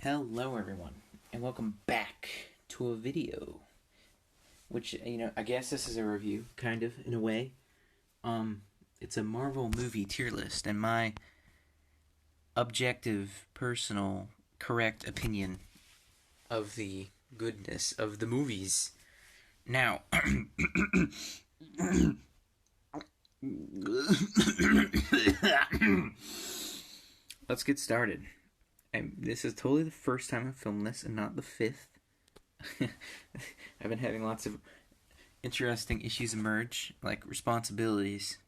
Hello everyone, and welcome back to a video. Which, I guess this is a review, kind of, in a way. It's a Marvel movie tier list, and my objective, personal, correct opinion of the goodness of the movies. Now, let's get started. This is totally the first time I've filmed this and not the fifth. I've been having lots of interesting issues emerge, like responsibilities.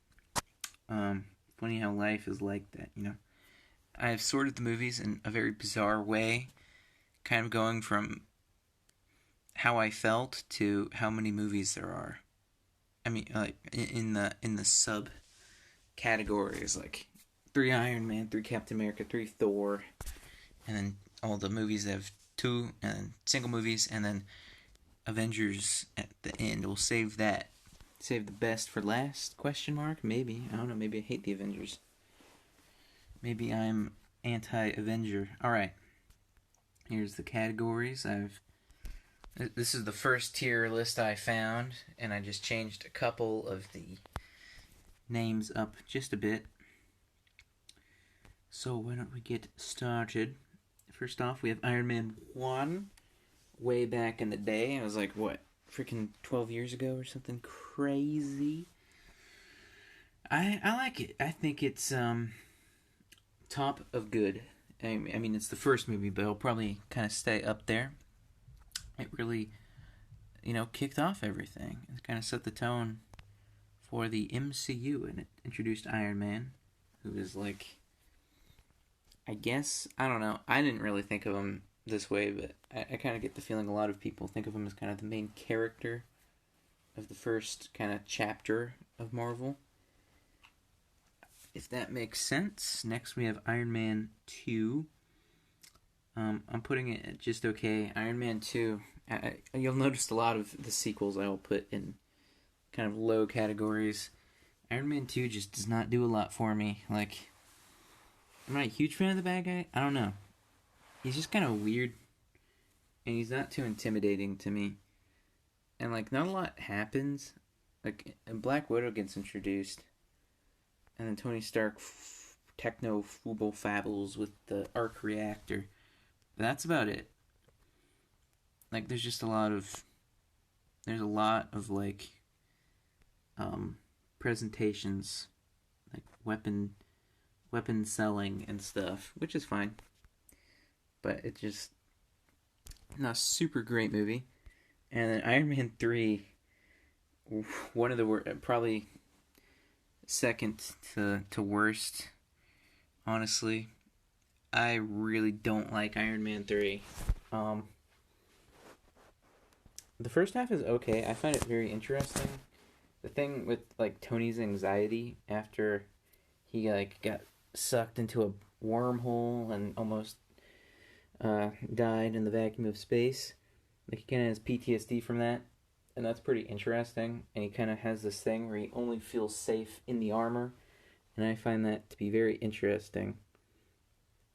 Funny how life is like that, I've sorted the movies in a very bizarre way, kind of going from how I felt to how many movies there are. I mean, like in the sub categories, like 3 Iron Man, 3 Captain America, 3 Thor, and then all the movies that have 2, and then single movies, and then Avengers at the end. We'll save that. Save the best for last, question mark? Maybe. I don't know, maybe I hate the Avengers. Maybe I'm anti-Avenger. Alright. Here's the categories. This is the first tier list I found, and I just changed a couple of the names up just a bit. So why don't we get started? First off, we have Iron Man 1, way back in the day. It was like, what, freaking 12 years ago or something crazy? I like it. I think it's top of good. I mean, it's the first movie, but it'll probably kind of stay up there. It really, kicked off everything. It kind of set the tone for the MCU, and it introduced Iron Man, who is like, I guess, I don't know. I didn't really think of him this way, but I kind of get the feeling a lot of people think of him as kind of the main character of the first kind of chapter of Marvel. If that makes sense. Next we have Iron Man 2. I'm putting it at just okay. Iron Man 2, you'll notice a lot of the sequels I will put in kind of low categories. Iron Man 2 just does not do a lot for me. Like, I'm not a huge fan of the bad guy. I don't know. He's just kind of weird. And he's not too intimidating to me. And, like, not a lot happens. Like, Black Widow gets introduced. And then Tony Stark techno-fooble-fabbles with the arc reactor. But that's about it. Like, there's a lot of, like, presentations. Like, weapon selling and stuff, which is fine. But it's just not a super great movie. And then Iron Man 3, one of the probably second to worst, honestly. I really don't like Iron Man 3. The first half is okay. I find it very interesting. The thing with, like, Tony's anxiety after he, like, got sucked into a wormhole and almost died in the vacuum of space. Like, he kind of has PTSD from that, and that's pretty interesting. And he kind of has this thing where he only feels safe in the armor, and I find that to be very interesting.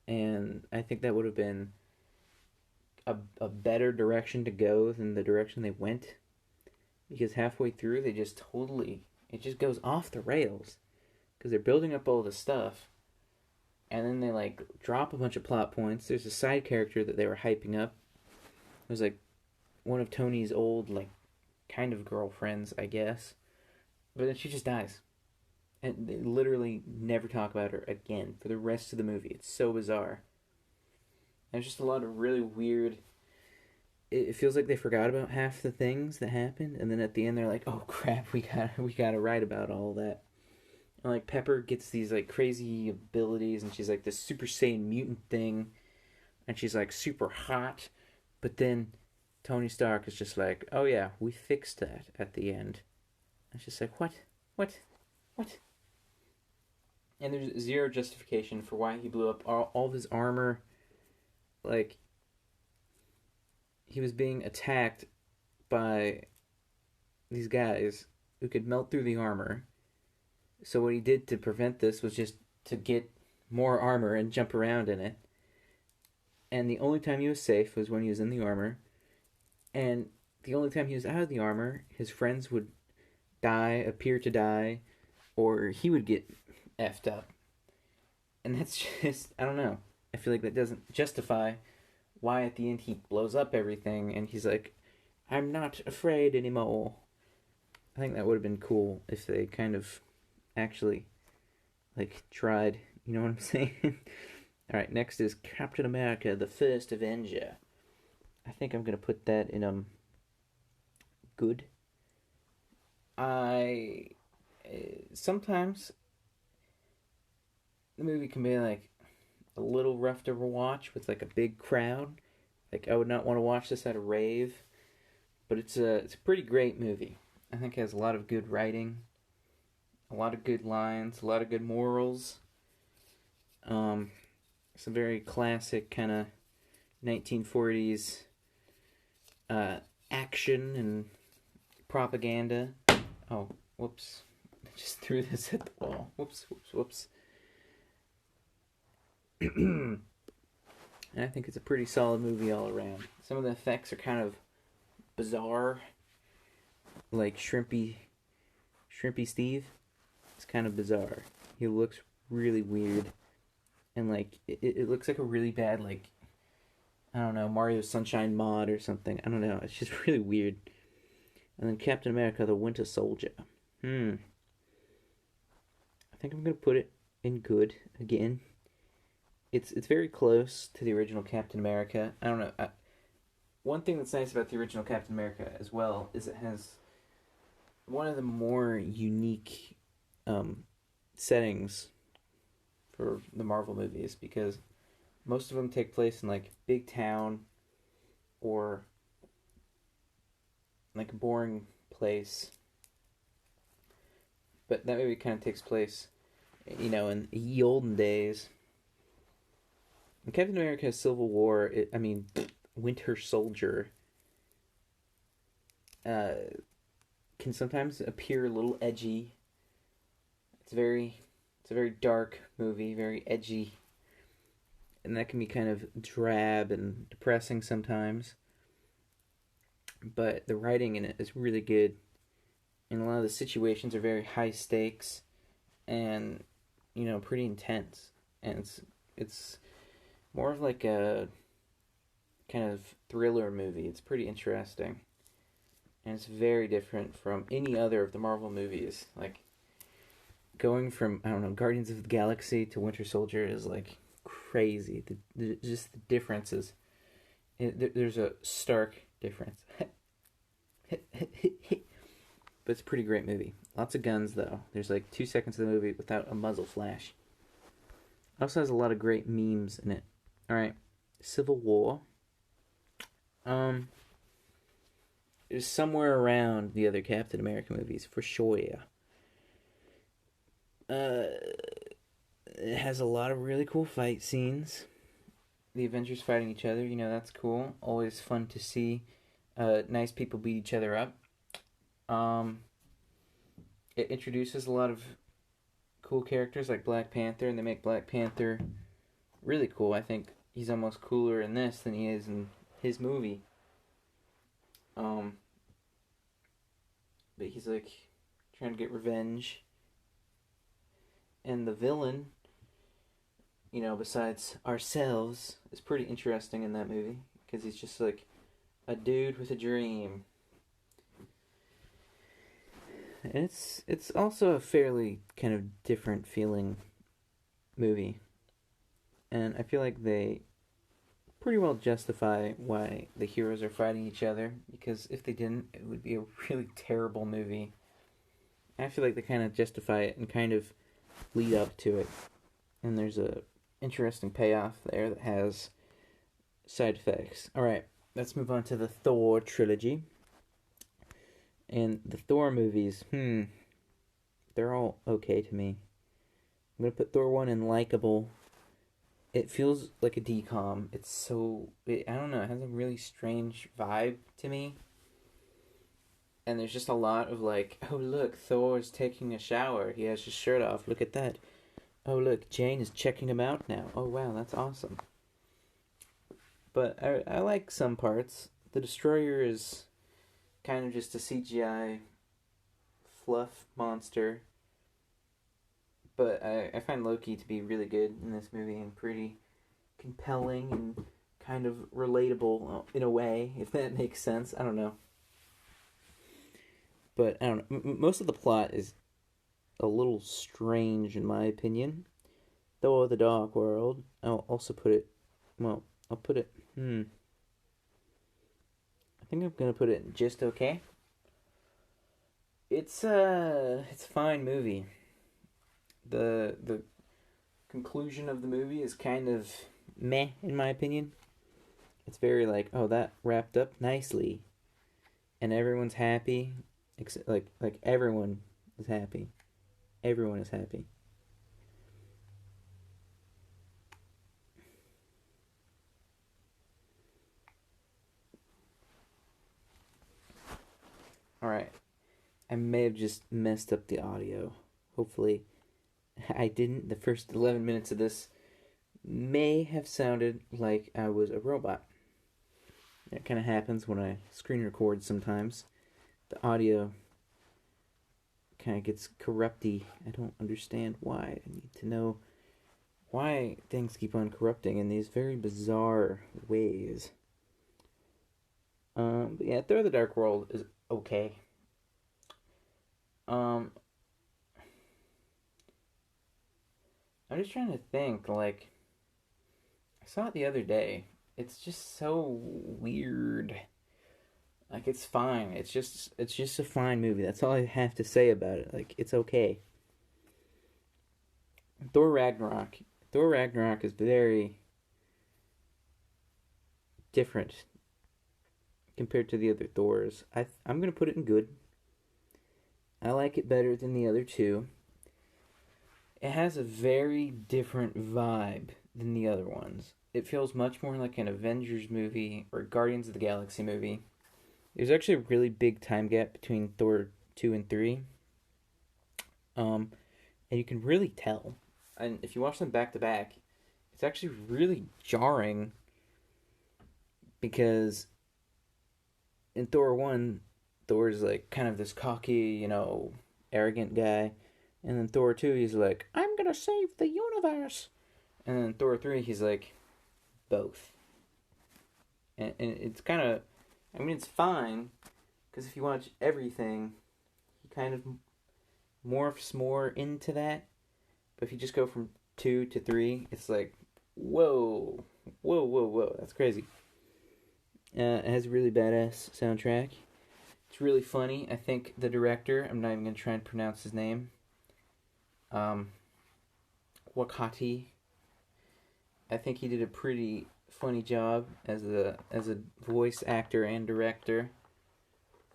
And I think that would have been a better direction to go than the direction they went, because halfway through it just goes off the rails, because they're building up all this stuff. And then they, like, drop a bunch of plot points. There's a side character that they were hyping up. It was, like, one of Tony's old, like, kind of girlfriends, I guess. But then she just dies. And they literally never talk about her again for the rest of the movie. It's so bizarre. There's just a lot of really weird... It feels like they forgot about half the things that happened. And then at the end they're like, oh crap, we gotta write about all that. And, like, Pepper gets these, like, crazy abilities, and she's, like, this Super Saiyan mutant thing, and she's, like, super hot, but then Tony Stark is just like, oh yeah, we fixed that at the end. And it's just like, what? And there's zero justification for why he blew up all of his armor. Like, he was being attacked by these guys who could melt through the armor. So what he did to prevent this was just to get more armor and jump around in it. And the only time he was safe was when he was in the armor. And the only time he was out of the armor, his friends would appear to die, or he would get effed up. And that's just, I don't know. I feel like that doesn't justify why at the end he blows up everything and he's like, I'm not afraid anymore. I think that would have been cool if they kind of actually, like, tried. You know what I'm saying? Alright, next is Captain America, the First Avenger. I think I'm going to put that in, good. Sometimes the movie can be, like, a little rough to watch with, like, a big crowd. Like, I would not want to watch this at a rave. But it's a pretty great movie. I think it has a lot of good writing, a lot of good lines, a lot of good morals. It's a very classic kind of 1940s action and propaganda. Oh, whoops. I just threw this at the wall. Whoops. And I think it's a pretty solid movie all around. Some of the effects are kind of bizarre. Like Shrimpy Steve. It's kind of bizarre. He looks really weird. And like, it looks like a really bad, like, I don't know, Mario Sunshine mod or something. I don't know. It's just really weird. And then Captain America, the Winter Soldier. I think I'm going to put it in good again. It's very close to the original Captain America. I don't know. One thing that's nice about the original Captain America as well is it has one of the more unique settings for the Marvel movies, because most of them take place in like big town or like a boring place. But that movie kind of takes place, you know, in the olden days. In Captain America Civil War, Winter Soldier can sometimes appear a little edgy. It's a very dark movie, very edgy, and that can be kind of drab and depressing sometimes. But the writing in it is really good, and a lot of the situations are very high stakes, and you know, pretty intense. And it's more of like a kind of thriller movie. It's pretty interesting, and it's very different from any other of the Marvel movies. Like, going from, I don't know, Guardians of the Galaxy to Winter Soldier is like crazy. Just the differences. There's a stark difference. But it's a pretty great movie. Lots of guns though. There's like 2 seconds of the movie without a muzzle flash. It also has a lot of great memes in it. Alright, Civil War. It's somewhere around the other Captain America movies, for sure. It has a lot of really cool fight scenes. The Avengers fighting each other, you know, that's cool. Always fun to see nice people beat each other up. It introduces a lot of cool characters like Black Panther, and they make Black Panther really cool. I think he's almost cooler in this than he is in his movie. But he's like trying to get revenge. And the villain, you know, besides ourselves, is pretty interesting in that movie, because he's just like a dude with a dream. And it's also a fairly kind of different feeling movie. And I feel like they pretty well justify why the heroes are fighting each other, because if they didn't, it would be a really terrible movie. I feel like they kind of justify it and kind of lead up to it. And there's a interesting payoff there that has side effects. Alright, let's move on to the Thor trilogy. And the Thor movies, they're all okay to me. I'm going to put Thor 1 in likable. It feels like a DCOM. I don't know, it has a really strange vibe to me. And there's just a lot of like, oh look, Thor's taking a shower. He has his shirt off. Look at that. Oh look, Jane is checking him out now. Oh wow, that's awesome. but I like some parts. The Destroyer is kind of just a CGI fluff monster, but I find Loki to be really good in this movie and pretty compelling and kind of relatable in a way, if that makes sense. I don't know. But I don't know. Most of the plot is a little strange, in my opinion. Thor the Dark World. I'll also put it. Well, I'll put it. I think I'm gonna put it just okay. It's a fine movie. The conclusion of the movie is kind of meh, in my opinion. It's very like, oh, that wrapped up nicely, and everyone's happy, except like everyone is happy. Everyone is happy. All right, I may have just messed up the audio. Hopefully, I didn't. The first 11 minutes of this may have sounded like I was a robot. That kind of happens when I screen record sometimes. The audio kind of gets corrupty. I don't understand why. I need to know why things keep on corrupting in these very bizarre ways. But yeah, Thor the Dark World is okay. I'm just trying to think, like, I saw it the other day. It's just so weird. Like, it's fine. It's just a fine movie. That's all I have to say about it. Like, it's okay. Thor Ragnarok. Thor Ragnarok is very different compared to the other Thors. I'm gonna put it in good. I like it better than the other two. It has a very different vibe than the other ones. It feels much more like an Avengers movie or Guardians of the Galaxy movie. There's actually a really big time gap between Thor 2 and 3. And you can really tell. And if you watch them back to back, it's actually really jarring because in Thor 1, Thor's like kind of this cocky, arrogant guy. And then Thor 2, he's like, I'm gonna save the universe. And then Thor 3, he's like, both. And it's kind of, it's fine, because if you watch everything, he kind of morphs more into that. But if you just go from 2 to 3, it's like, whoa, whoa, whoa, whoa, that's crazy. It has a really badass soundtrack. It's really funny. I think the director, I'm not even going to try and pronounce his name, Wakati, I think he did a pretty funny job as a voice actor and director.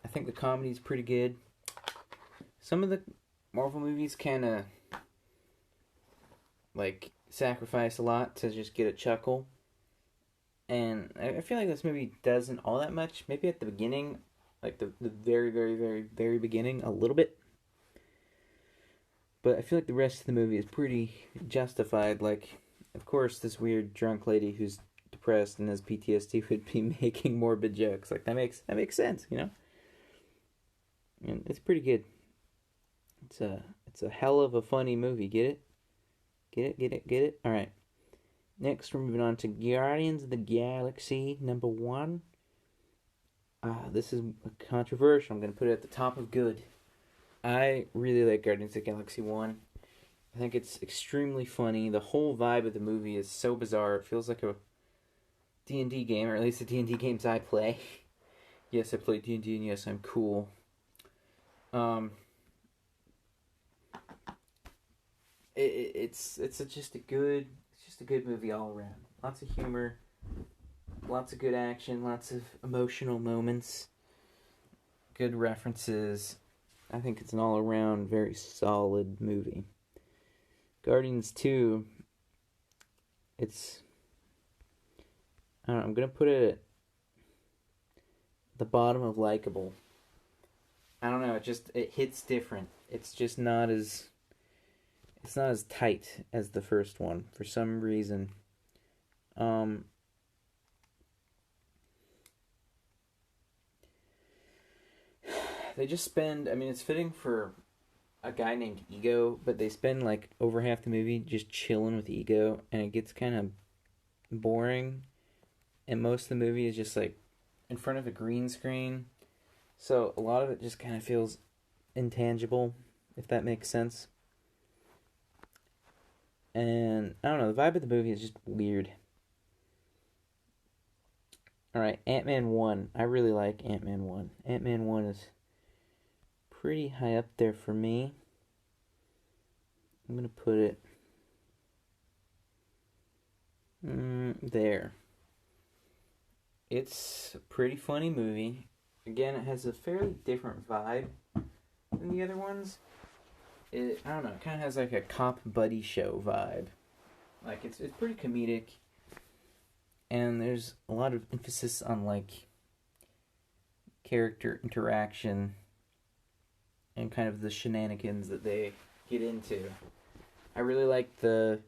I think the comedy's pretty good. Some of the Marvel movies kind of like sacrifice a lot to just get a chuckle. And I feel like this movie doesn't all that much. Maybe at the beginning, like the very, very, very, very beginning, a little bit. But I feel like the rest of the movie is pretty justified. Like, of course, this weird drunk lady who's depressed and has PTSD would be making morbid jokes. Like, that makes sense, And it's pretty good. It's a hell of a funny movie. Get it? Get it? All right. Next, we're moving on to Guardians of the Galaxy #1. This is controversial. I'm going to put it at the top of good. I really like Guardians of the Galaxy 1. I think it's extremely funny. The whole vibe of the movie is so bizarre. It feels like a D&D game, or at least the D&D games I play. Yes, I play D&D, and yes, I'm cool. It's just a good movie all around. Lots of humor, lots of good action, lots of emotional moments, good references. I think it's an all around very solid movie. Guardians 2, I'm gonna put it at the bottom of likable. I don't know, it hits different. It's just not as tight as the first one for some reason. they just spend. I mean, it's fitting for a guy named Ego, but they spend like over half the movie just chilling with Ego, and it gets kind of boring. And most of the movie is just like in front of a green screen, so a lot of it just kind of feels intangible, if that makes sense. And I don't know, the vibe of the movie is just weird. Alright, Ant-Man 1. I really like Ant-Man 1. Ant-Man 1 is pretty high up there for me. I'm going to put it there. It's a pretty funny movie. Again, it has a fairly different vibe than the other ones. I don't know, it kind of has like a cop buddy show vibe. Like, it's pretty comedic. And there's a lot of emphasis on, like, character interaction and kind of the shenanigans that they get into. I really like the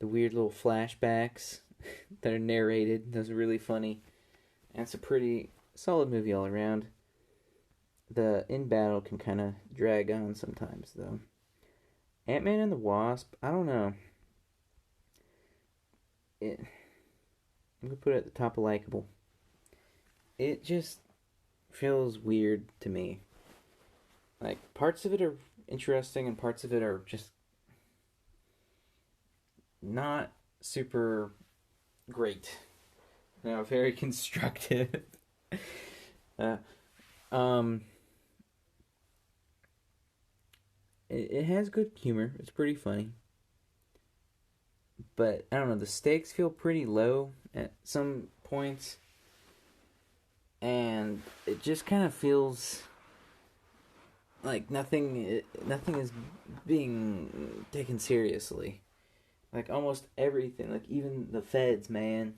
weird little flashbacks that are narrated. Those are really funny. And it's a pretty solid movie all around. The in battle can kind of drag on sometimes, though. Ant-Man and the Wasp, I don't know. I'm going to put it at the top of likable. It just feels weird to me. Like, parts of it are interesting and parts of it are just not super great. Very constructive. It has good humor. It's pretty funny. But, I don't know, the stakes feel pretty low at some points. And it just kind of feels like nothing is being taken seriously. Like, almost everything, like, even the feds, man.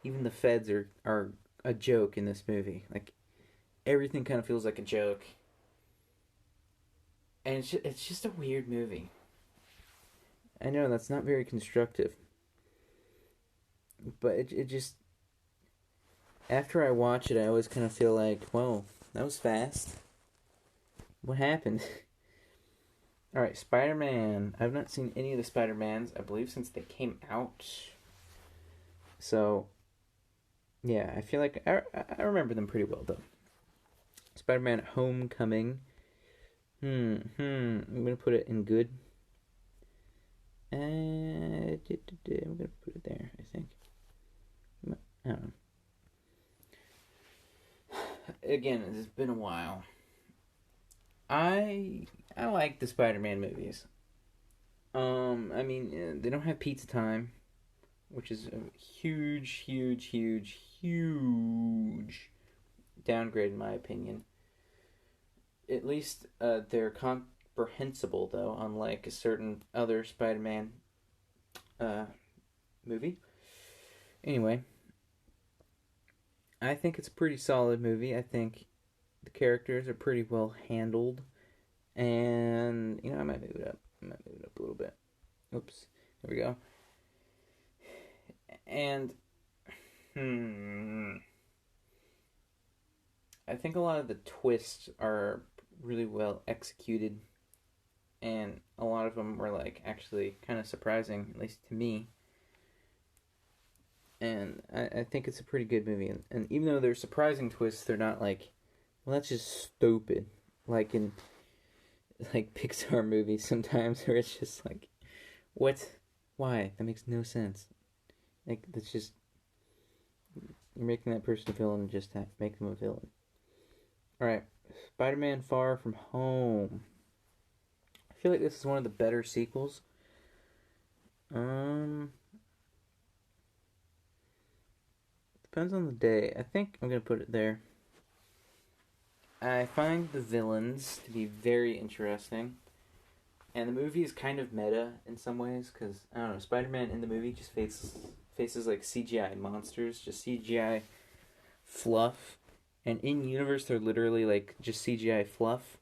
Even the feds are a joke in this movie. Like, everything kind of feels like a joke. And it's just a weird movie. I know, that's not very constructive. But it just... After I watch it, I always kind of feel like, whoa, that was fast. What happened? Alright, Spider-Man. I've not seen any of the Spider-Mans, I believe, since they came out. So, yeah, I feel like I remember them pretty well, though. Spider-Man Homecoming. I'm going to put it in good. I'm going to put it there, I think. I don't know. Again, it's been a while. I like the Spider-Man movies. I mean, they don't have pizza time, which is a huge downgrade in my opinion. At least they're comprehensible, though, unlike a certain other Spider-Man movie. Anyway, I think it's a pretty solid movie. I think the characters are pretty well handled. And, I might move it up. A little bit. Oops. There we go. And, I think a lot of the twists are really well executed. And a lot of them were, like, actually kind of surprising, at least to me. And I think it's a pretty good movie. And even though they're surprising twists, they're not like, well, that's just stupid. Like in Pixar movies sometimes, where it's just like, what? Why? That makes no sense. Like, that's just, you're making that person a villain, just make them a villain. Alright, Spider-Man Far From Home. I feel like this is one of the better sequels. Depends on the day. I think I'm going to put it there. I find the villains to be very interesting. And the movie is kind of meta in some ways, because, I don't know, Spider-Man in the movie just faces like CGI monsters, just CGI fluff. And in universe, they're literally like just CGI fluff.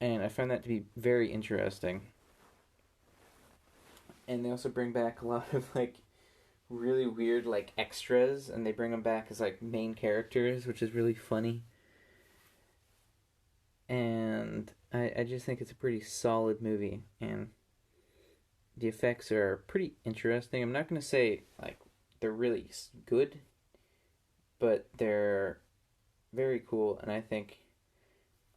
And I find that to be very interesting. And they also bring back a lot of like really weird like extras, and they bring them back as like main characters, which is really funny. And I just think it's a pretty solid movie, and the effects are pretty interesting. I'm not gonna say like they're really good, but they're very cool, and I think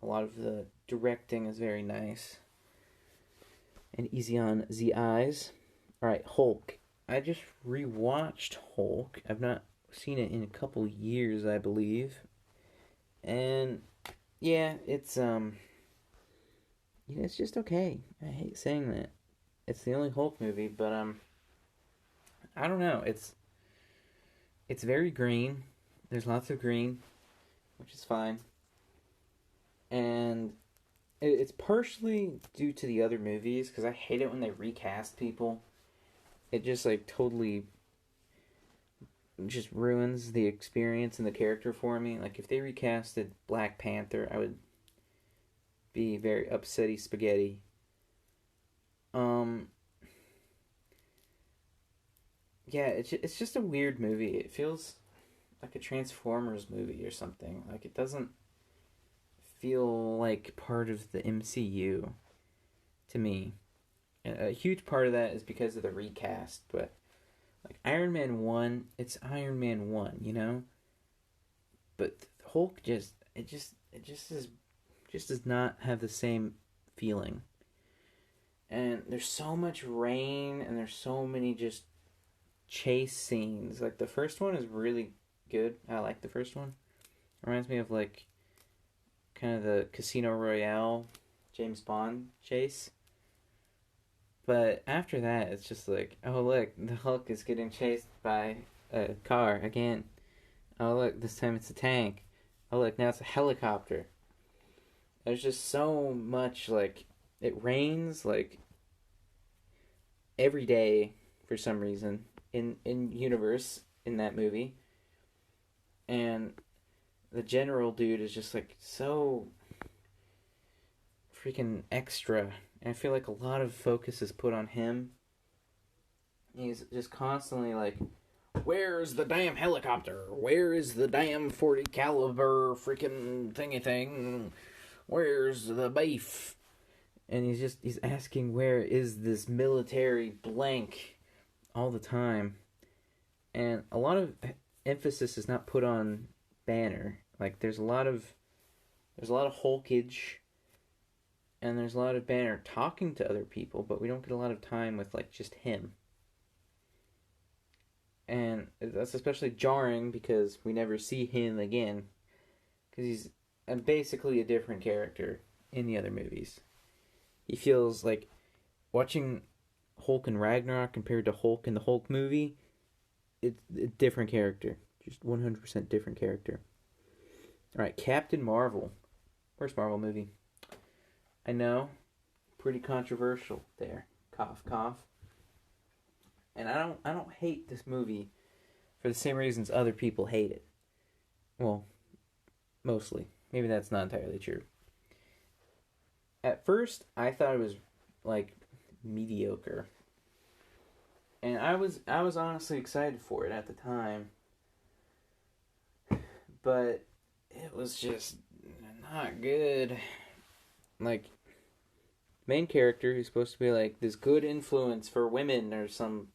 a lot of the directing is very nice and easy on the eyes. All right, Hulk. I just rewatched Hulk. I've not seen it in a couple years, I believe, and yeah, it's just okay. I hate saying that. It's the only Hulk movie, but I don't know. It's very green. There's lots of green, which is fine, and it's partially due to the other movies because I hate it when they recast people. It just like totally just ruins the experience and the character for me. Like if they recasted Black Panther, I would be very upsetty spaghetti. Um, yeah, it's just a weird movie. It feels like a Transformers movie or something. Like it doesn't feel like part of the MCU to me. And a huge part of that is because of the recast, but like Iron Man 1, it's Iron Man 1, you know? But Hulk just does not have the same feeling. And there's so much rain and there's so many just chase scenes. Like the first one is really good. I like the first one. Reminds me of like kind of the Casino Royale James Bond chase. But after that, it's just like, oh look, the Hulk is getting chased by a car again. Oh look, this time it's a tank. Oh look, now it's a helicopter. There's just so much like it rains like every day for some reason in universe in that movie, and the general dude is just like so freaking extra. And I feel like a lot of focus is put on him. He's just constantly like, "Where's the damn helicopter? Where is the damn 40 caliber freaking thingy thing? Where's the beef?" And he's asking where is this military blank all the time. And a lot of emphasis is not put on Banner. Like there's a lot of Hulkage and there's a lot of Banner talking to other people, but we don't get a lot of time with like just him. And that's especially jarring because we never see him again because he's basically a different character in the other movies. He feels like watching Hulk and Ragnarok compared to Hulk in the Hulk movie. It's a different character, just 100% different character. All right, Captain Marvel, worst Marvel movie. I know, pretty controversial there. Cough, cough. And I don't hate this movie for the same reasons other people hate it. Well, mostly. Maybe that's not entirely true. At first, I thought it was like mediocre, and I was honestly excited for it at the time, but it was just not good. Like main character who's supposed to be like this good influence for women or some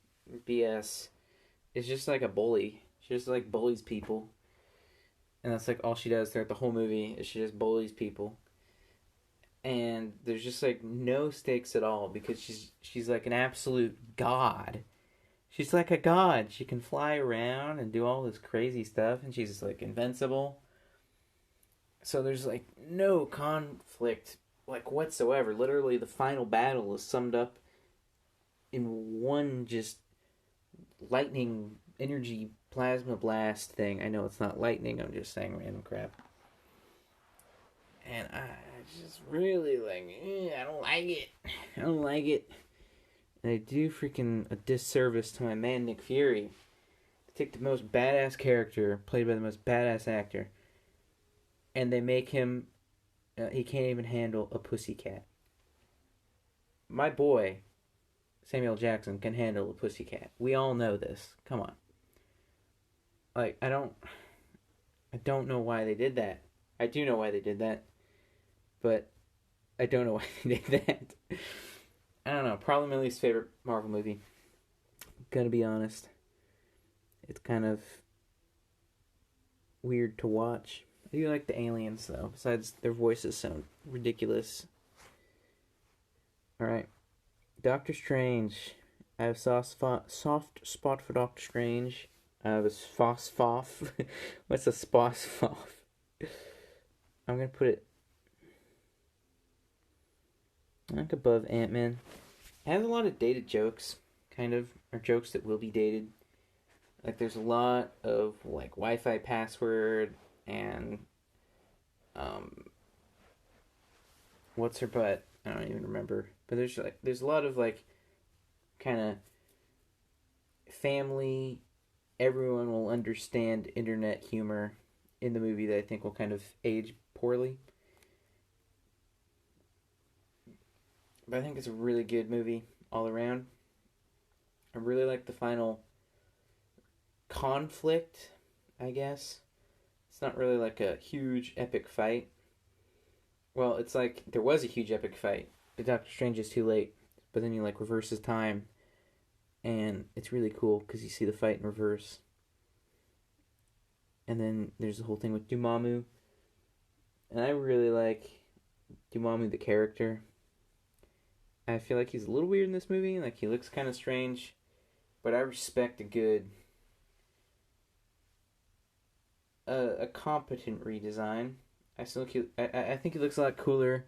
BS is just like a bully. She just like bullies people, and that's like all she does throughout the whole movie is she just bullies people. And there's just like no stakes at all because she's like an absolute god. She's like a god. She can fly around and do all this crazy stuff, and she's like invincible. So there's like no conflict like whatsoever. Literally, the final battle is summed up in one just lightning energy plasma blast thing. I know it's not lightning. I'm just saying random crap. And I just really like, I don't like it. I don't like it. And they do freaking a disservice to my man Nick Fury. They take the most badass character, played by the most badass actor, and they make him, he can't even handle a pussycat. My boy, Samuel Jackson, can handle a pussycat. We all know this. Come on. Like, I don't know why they did that. I do know why they did that. but I don't know why they did that. I don't know. Probably my least favorite Marvel movie. Gonna be honest. It's kind of weird to watch. I do like the aliens though. Besides, their voices sound ridiculous. All right, Doctor Strange. I have soft spot for Doctor Strange. I have a Phosphoph. What's a Sposphoff? I'm gonna put it like above Ant-Man. It has a lot of dated jokes, kind of, or jokes that will be dated. Like there's a lot of like Wi-Fi password and what's her butt? I don't even remember. But there's a lot of like kind of family, everyone will understand internet humor in the movie that I think will kind of age poorly. But I think it's a really good movie all around. I really like the final conflict, I guess. It's not really like a huge epic fight. Well, it's like there was a huge epic fight, but Doctor Strange is too late. But then he like reverses time, and it's really cool because you see the fight in reverse. And then there's the whole thing with Dormammu, and I really like Dormammu the character. I feel like he's a little weird in this movie. Like he looks kind of strange, but I respect a competent redesign. I think he looks a lot cooler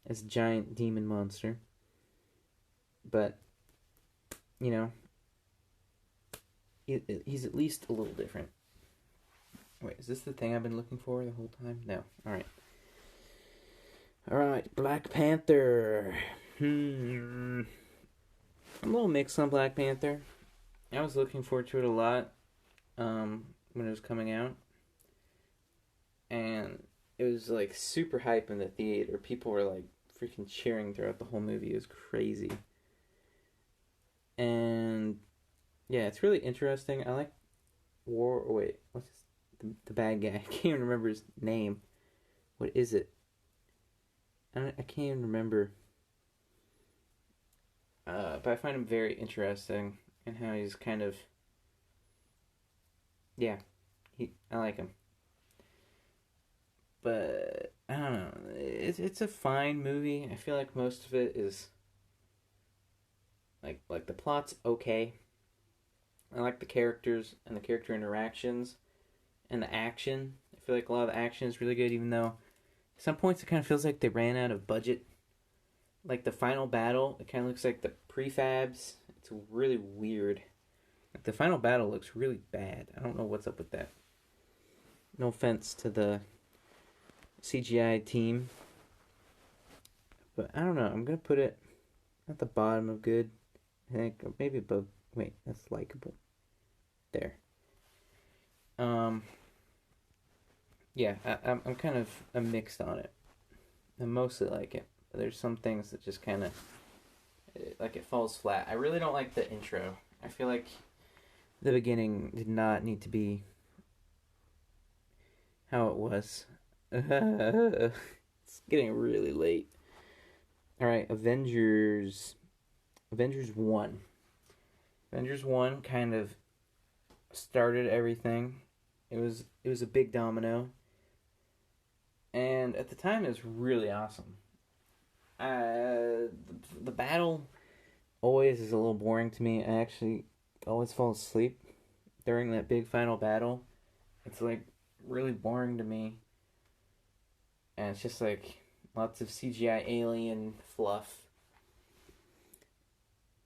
as a giant demon monster. But you know, he's at least a little different. Wait, is this the thing I've been looking for the whole time? No. All right. All right, Black Panther. I'm a little mixed on Black Panther. I was looking forward to it a lot when it was coming out. And it was like super hype in the theater. People were like freaking cheering throughout the whole movie. It was crazy. And yeah, it's really interesting. I like what's the bad guy? I can't even remember his name. What is it? I can't even remember. But I find him very interesting and how he's kind of, yeah, I like him. But I don't know. It's a fine movie. I feel like most of it is like the plot's okay. I like the characters and the character interactions and the action. I feel like a lot of the action is really good, even though at some points it kind of feels like they ran out of budget. Like the final battle, it kind of looks like the prefabs. It's really weird. Like the final battle looks really bad. I don't know what's up with that. No offense to the CGI team, but I don't know. I'm gonna put it at the bottom of good. I think maybe above. Wait, that's likable. There. Yeah, I'm kind of mixed on it. I mostly like it. But there's some things that just kind of like it falls flat. I really don't like the intro. I feel like the beginning did not need to be how it was. It's getting really late. All right, Avengers 1. Avengers 1 kind of started everything. It was a big domino. And at the time it was really awesome. The battle always is a little boring to me. I actually always fall asleep during that big final battle. It's like really boring to me. And it's just like lots of CGI alien fluff.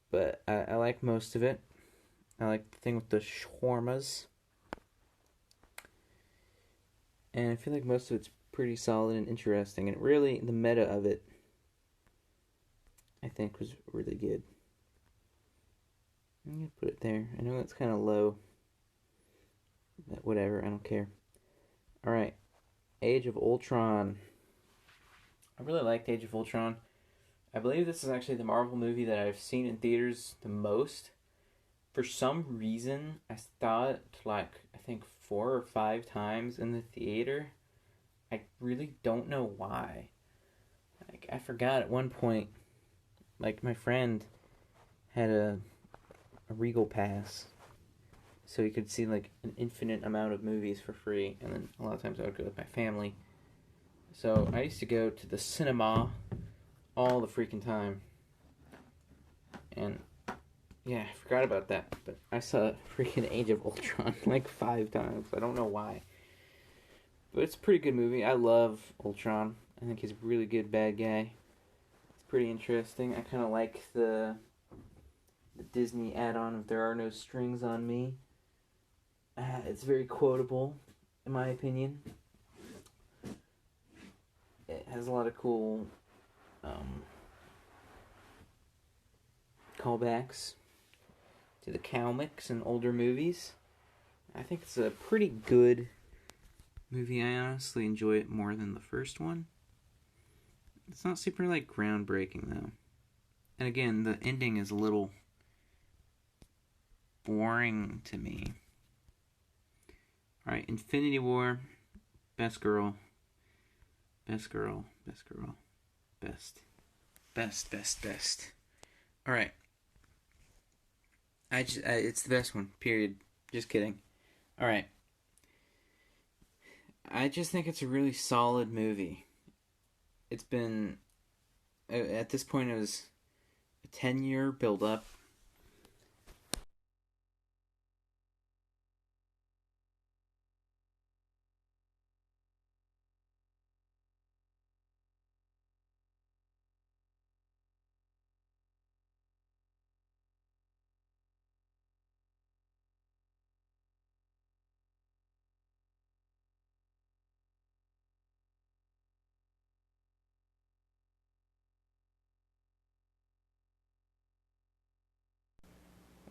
But I like most of it. I like the thing with the shawarmas. And I feel like most of it's pretty solid and interesting. And really, the meta of it, I think, was really good. I'm going to put it there. I know that's kind of low. But whatever, I don't care. Alright. Age of Ultron. I really liked Age of Ultron. I believe this is actually the Marvel movie that I've seen in theaters the most. For some reason, I saw it like, I think 4 or 5 times in the theater. I really don't know why. Like, I forgot at one point, like, my friend had a Regal pass, so he could see like an infinite amount of movies for free, and then a lot of times I would go with my family. So I used to go to the cinema all the freaking time, and yeah, I forgot about that. But I saw freaking Age of Ultron like 5 times. I don't know why, but it's a pretty good movie. I love Ultron. I think he's a really good bad guy. It's pretty interesting. I kind of like the Disney add-on of "There Are No Strings on Me." It's very quotable, in my opinion. It has a lot of cool callbacks to the comics and older movies. I think it's a pretty good movie. I honestly enjoy it more than the first one. It's not super like groundbreaking though. And again, the ending is a little boring to me. Alright, Infinity War, best girl. Best girl, best girl, best. Best. Alright. It's the best one, period. Just kidding. Alright. I just think it's a really solid movie. It's been, at this point, it was a 10-year build-up.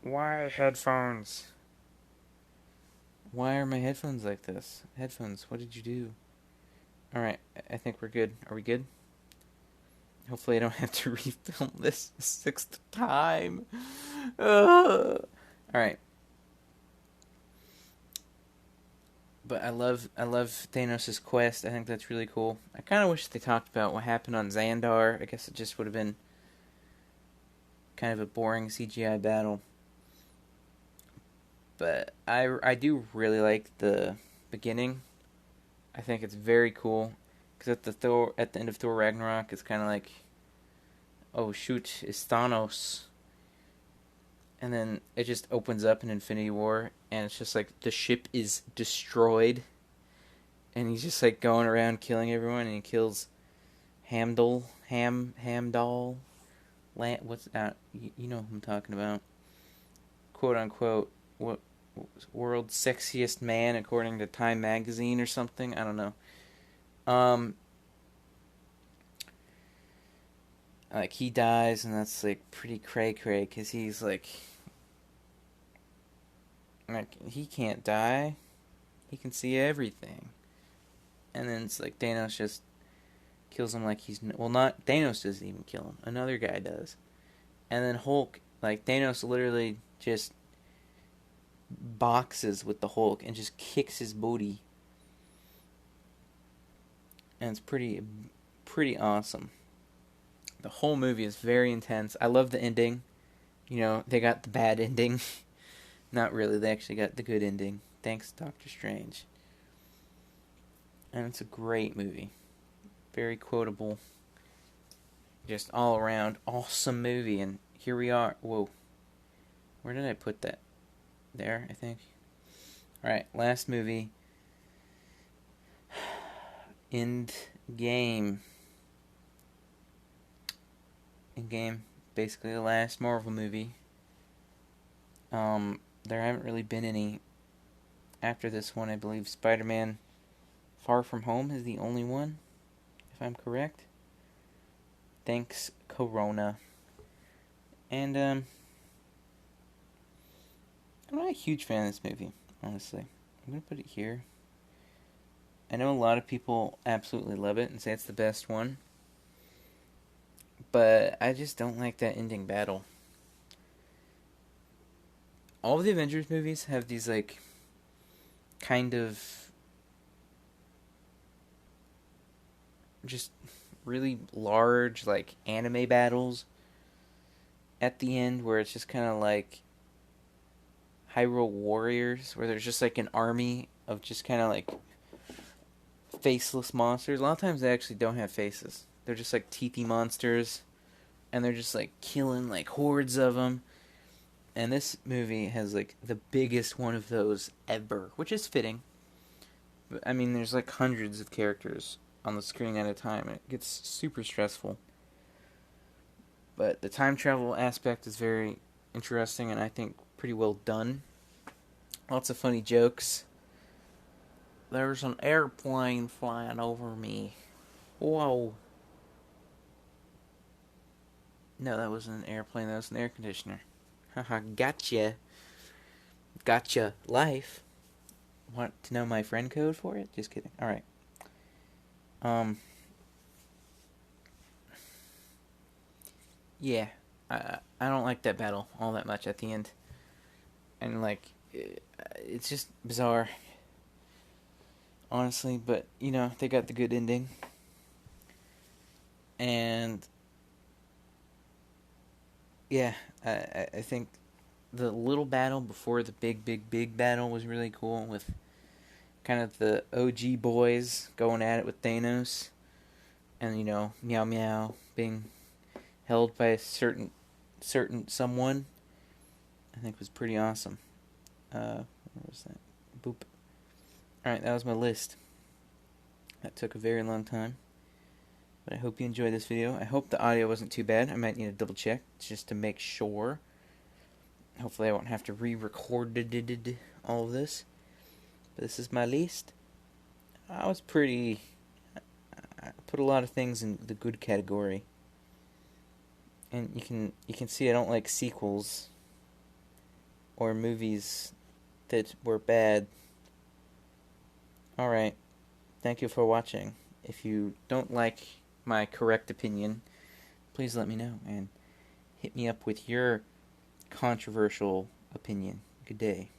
Why headphones? Why are my headphones like this? Headphones, what did you do? Alright, I think we're good. Are we good? Hopefully I don't have to refilm this a 6th time. Alright. But I love Thanos' quest. I think that's really cool. I kind of wish they talked about what happened on Xandar. I guess it just would have been kind of a boring CGI battle. But I do really like the beginning. I think it's very cool because at the end of Thor Ragnarok, it's kind of like, oh shoot, it's Thanos, and then it just opens up in Infinity War, and it's just like the ship is destroyed, and he's just like going around killing everyone, and he kills Hamdall, what's that? You know who I'm talking about, quote unquote, what world's sexiest man according to Time magazine or something. I don't know. Like he dies, and that's like pretty cray because he's like he can't die. He can see everything. And then it's like Thanos just kills him like he's not Thanos doesn't even kill him. Another guy does. And then Hulk, like Thanos literally just boxes with the Hulk and just kicks his booty. And it's pretty awesome. The whole movie is very intense. I love the ending. You know, they got the bad ending. Not really, they actually got the good ending. Thanks, Doctor Strange. And it's a great movie. Very quotable. Just all around awesome movie. And here we are. Whoa. Where did I put that? There, I think. Alright, last movie. Endgame. Endgame. Basically the last Marvel movie. There haven't really been any after this one. I believe Spider-Man Far From Home is the only one, if I'm correct. Thanks, Corona. And, I'm not a huge fan of this movie, honestly. I'm gonna put it here. I know a lot of people absolutely love it and say it's the best one. But I just don't like that ending battle. All of the Avengers movies have these, like, kind of just really large, like, anime battles at the end where it's just kind of like Hyrule Warriors, where there's just like an army of just kind of like faceless monsters. A lot of times they actually don't have faces. They're just like teethy monsters, and they're just like killing like hordes of them. And this movie has like the biggest one of those ever, which is fitting. But, I mean, there's like hundreds of characters on the screen at a time. It gets super stressful. But the time travel aspect is very interesting and I think pretty well done. Lots of funny jokes. There's an airplane flying over me. Whoa. No, that wasn't an airplane, that was an air conditioner. Haha, gotcha. Gotcha life. Want to know my friend code for it? Just kidding. Alright. Yeah. I don't like that battle all that much at the end. And, like, it's just bizarre. Honestly, but, you know, they got the good ending. And, yeah, I think the little battle before the big battle was really cool with kind of the OG boys going at it with Thanos. And, you know, Meow Meow being held by a certain someone, I think was pretty awesome. Where was that? Boop. Alright, that was my list. That took a very long time. But I hope you enjoyed this video. I hope the audio wasn't too bad. I might need to double check just to make sure. Hopefully I won't have to re-record all of this. But this is my list. I put a lot of things in the good category. And you can see I don't like sequels or movies that were bad. Alright, thank you for watching. If you don't like my correct opinion, please let me know and hit me up with your controversial opinion. Good day.